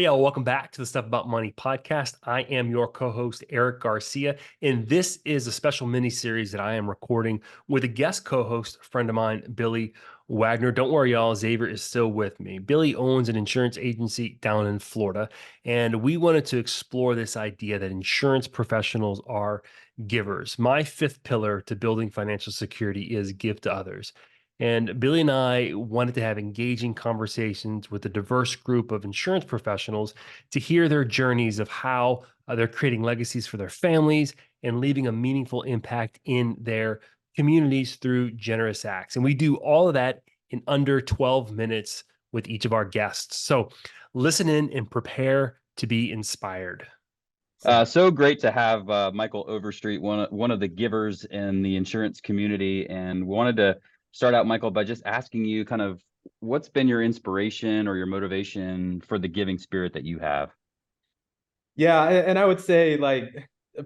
Hey, all, welcome back to the Stuff About Money podcast. I am your co host, Erik Garcia, and this is a special mini series that I am recording with a guest co host, a friend of mine, Billy Wagner. Don't worry, y'all, Xavier is still with me. Billy owns an insurance agency down in Florida, and we wanted to explore this idea that insurance professionals are givers. My fifth pillar to building financial security is give to others. And Billy and I wanted to have engaging conversations with a diverse group of insurance professionals to hear their journeys of how they're creating legacies for their families and leaving a meaningful impact in their communities through generous acts. And we do all of that in under 12 minutes with each of our guests. So listen in and prepare to be inspired. So great to have Michael Overstreet, one of the givers in the insurance community, and wanted to start out, Michael, by just asking you kind of what's been your inspiration or your motivation for the giving spirit that you have? Yeah, and I would say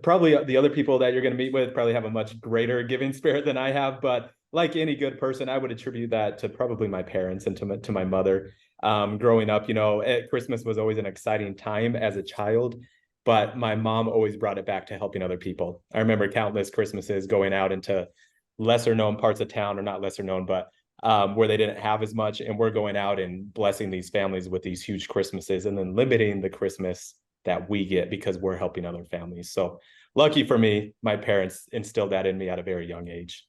probably the other people that you're going to meet with probably have a much greater giving spirit than I have, but like any good person, I would attribute that to probably my parents and to my mother. Growing up, Christmas was always an exciting time as a child, but my mom always brought it back to helping other people. I remember countless Christmases going out into lesser known parts of town, or not lesser known, but where they didn't have as much, and we're going out and blessing these families with these huge Christmases, and then limiting the Christmas that we get because we're helping other families. So lucky for me, my parents instilled that in me at a very young age.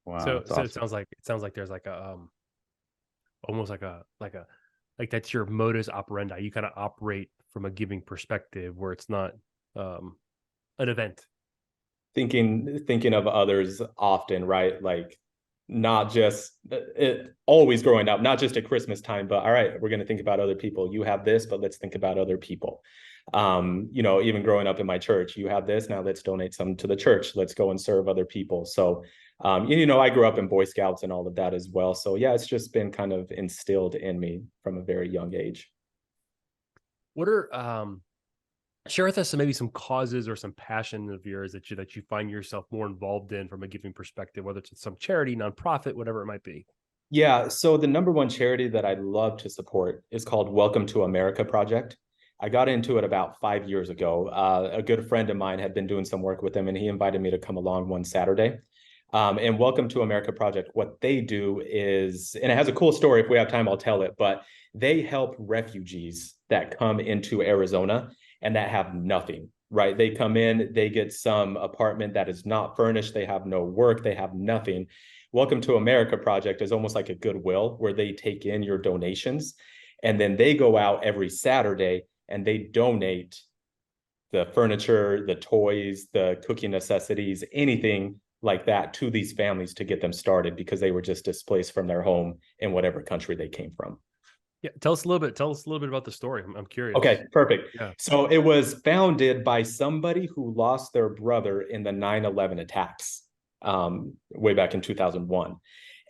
Wow, So, that's so awesome. it sounds like there's like a almost like that's your modus operandi. You kind of operate from a giving perspective where it's not an event. Thinking of others often, right? Like not just it always growing up, not just at Christmas time, but all right, we're going to think about other people. You have this, but let's think about other people. Even growing up in my church, you have this, now let's donate some to the church. Let's go and serve other people. So, I grew up in Boy Scouts and all of that as well. So yeah, it's just been kind of instilled in me from a very young age. What are share with us maybe some causes or some passion of yours that you find yourself more involved in from a giving perspective, whether it's some charity, nonprofit, whatever it might be. Yeah, so the number one charity that I love to support is called Welcome to America Project. I got into it about 5 years ago. A good friend of mine had been doing some work with them, and he invited me to come along one Saturday. And Welcome to America Project, what they do is, and it has a cool story. If we have time, I'll tell it, but they help refugees that come into Arizona and that have nothing, right? They come in, they get some apartment that is not furnished, they have no work, they have nothing. Welcome to America Project is almost like a Goodwill where they take in your donations, and then they go out every Saturday and they donate the furniture, the toys, the cooking necessities, anything like that to these families to get them started because they were just displaced from their home in whatever country they came from. Yeah, tell us a little bit about the story. I'm curious. Okay, perfect. Yeah. So it was founded by somebody who lost their brother in the 9/11 attacks way back in 2001.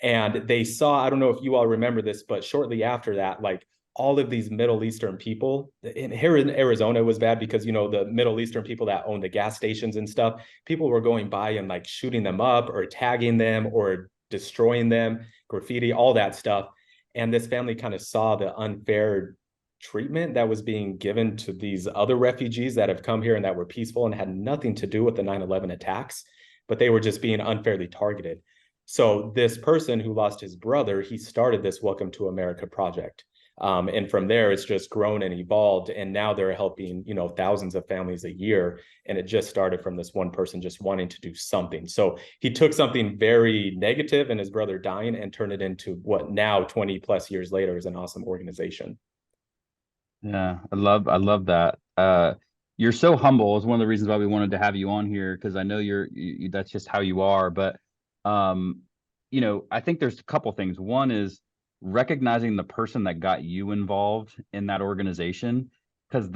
And they saw, I don't know if you all remember this, but shortly after that, like all of these Middle Eastern people, here in Arizona, it was bad because, the Middle Eastern people that own the gas stations and stuff, people were going by and like shooting them up or tagging them or destroying them, graffiti, all that stuff. And this family kind of saw the unfair treatment that was being given to these other refugees that have come here and that were peaceful and had nothing to do with the 9/11 attacks, but they were just being unfairly targeted. So this person who lost his brother, he started this Welcome to America project. And from there, it's just grown and evolved. And now they're helping, thousands of families a year. And it just started from this one person just wanting to do something. So he took something very negative and his brother dying and turned it into what now 20 plus years later is an awesome organization. Yeah, I love that. You're so humble is one of the reasons why we wanted to have you on here, because I know that's just how you are. But I think there's a couple things. One is recognizing the person that got you involved in that organization, because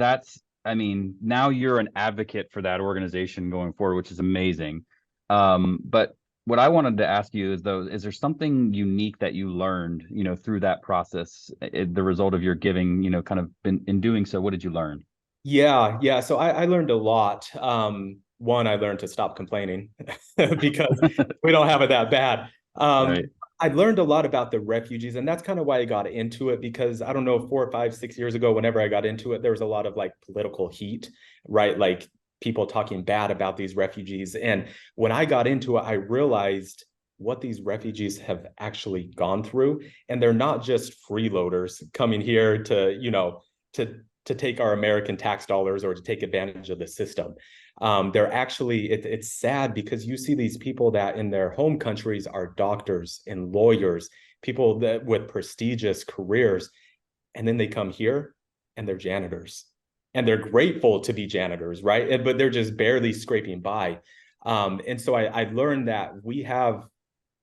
now you're an advocate for that organization going forward, which is amazing. But what I wanted to ask you is, though, is there something unique that you learned, through that process, the result of your giving, kind of been in doing so? What did you learn? Yeah. So I learned a lot. One, I learned to stop complaining because we don't have it that bad. Right. I learned a lot about the refugees, and that's kind of why I got into it, because I don't know, 4 or 5, 6 years ago, whenever I got into it, there was a lot of like political heat, right? Like people talking bad about these refugees. And when I got into it, I realized what these refugees have actually gone through. And they're not just freeloaders coming here to, to take our American tax dollars or to take advantage of the system. They're actually, it's sad because you see these people that in their home countries are doctors and lawyers, people that with prestigious careers, and then they come here and they're janitors, and they're grateful to be janitors, right? But they're just barely scraping by. And so I learned that we have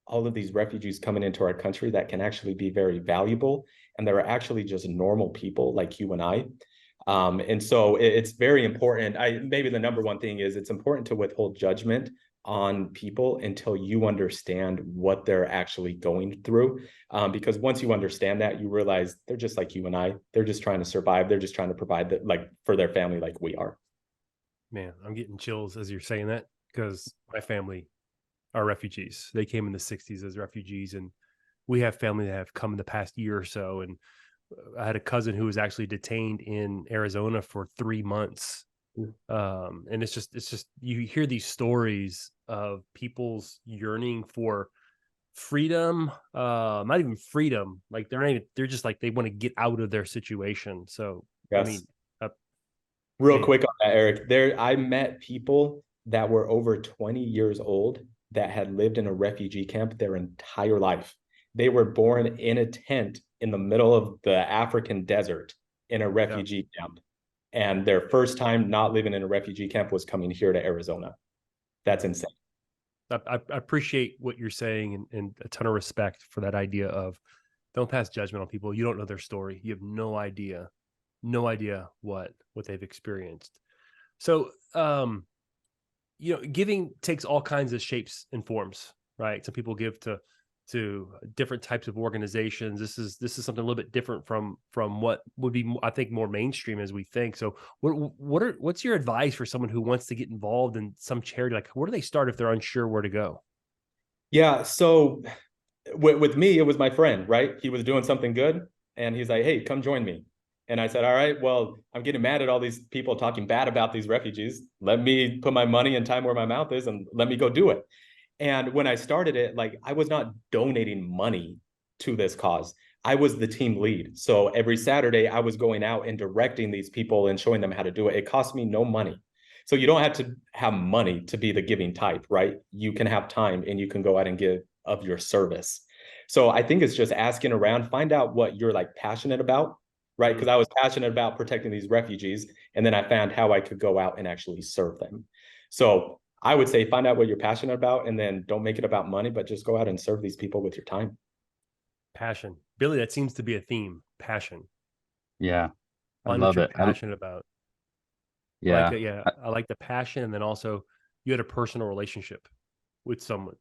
all of these refugees coming into our country that can actually be very valuable, and they're actually just normal people like you and I. And so it's very important. Maybe the number one thing is it's important to withhold judgment on people until you understand what they're actually going through. Because once you understand that, you realize they're just like you and I. They're just trying to survive. They're just trying to provide that, like, for their family, like we are. Man, I'm getting chills as you're saying that, because my family are refugees. They came in the 60s as refugees, and we have family that have come in the past year or so. And I had a cousin who was actually detained in Arizona for 3 months. And it's just you hear these stories of people's yearning for freedom, not even freedom, like they're just like they want to get out of their situation. So I mean, Yes. Real man, quick on that, Eric, I met people that were over 20 years old that had lived in a refugee camp their entire life. They were born in a tent in the middle of the African desert in a yeah, refugee camp. And their first time not living in a refugee camp was coming here to Arizona. That's yeah. insane. I appreciate what you're saying, and a ton of respect for that idea of don't pass judgment on people. You don't know their story. You have no idea what they've experienced. So, giving takes all kinds of shapes and forms, right? Some people give to different types of organizations. This is something a little bit different from what would be, I think, more mainstream as we think. So what's your advice for someone who wants to get involved in some charity? Like, where do they start if they're unsure where to go? Yeah. So with me, it was my friend, right? He was doing something good, and he's like, "Hey, come join me." And I said, "All right, well, I'm getting mad at all these people talking bad about these refugees. Let me put my money and time where my mouth is, and let me go do it." And when I started it, like, I was not donating money to this cause. I was the team lead. So every Saturday I was going out and directing these people and showing them how to do it. It cost me no money. So you don't have to have money to be the giving type, right? You can have time and you can go out and give of your service. So I think it's just asking around, find out what you're like passionate about, right? Because I was passionate about protecting these refugees, and then I found how I could go out and actually serve them. So I would say find out what you're passionate about, and then don't make it about money, but just go out and serve these people with your time. Passion, Billy. That seems to be a theme. Passion. Yeah, I Find what love you're it. passionate about. I like Yeah, it. Yeah, I like the passion, and then also you had a personal relationship with someone.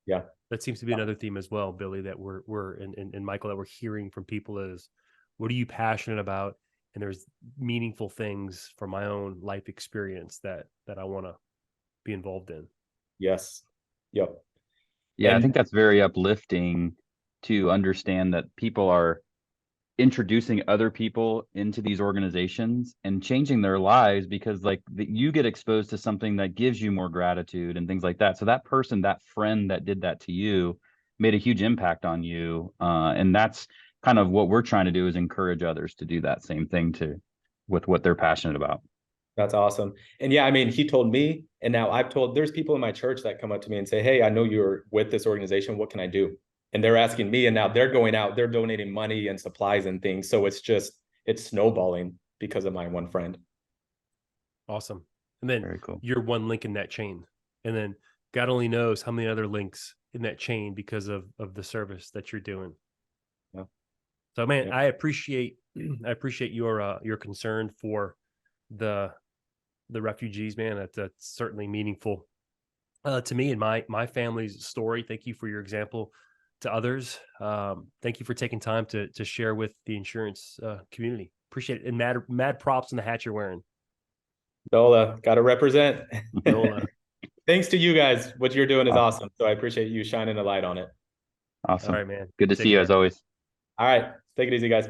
Yeah. That seems to be another theme as well, Billy, that we're and Michael, that we're hearing from people is, what are you passionate about? And there's meaningful things from my own life experience that I want to be involved in. Yes. Yep. yeah, I And think that's very uplifting to understand that people are introducing other people into these organizations and changing their lives because you get exposed to something that gives you more gratitude and things like that. So that person, that friend that did that to you made a huge impact on you. And that's kind of what we're trying to do, is encourage others to do that same thing too with what they're passionate about. that's awesome. And yeah, I mean, he told me, and now there's people in my church that come up to me and say, "Hey, I know you're with this organization. What can I do?" And they're asking me, and now they're going out, they're donating money and supplies and things. So it's snowballing because of my one friend. Awesome. And then Very cool. you're one link in that chain. And then God only knows how many other links in that chain because of the service that you're doing. Yeah. So man, Yeah. I appreciate your concern for the refugees, man. That's certainly meaningful to me and my family's story. Thank you for your example to others. Thank you for taking time to share with the insurance community. Appreciate it. And mad props on the hat you're wearing. Dola, got to represent. Nola. Thanks to you guys. What you're doing is Awesome. awesome. So I appreciate you shining a light on it. Awesome. All right, man. Good to Take see you care. as always. All right. Take it easy, guys.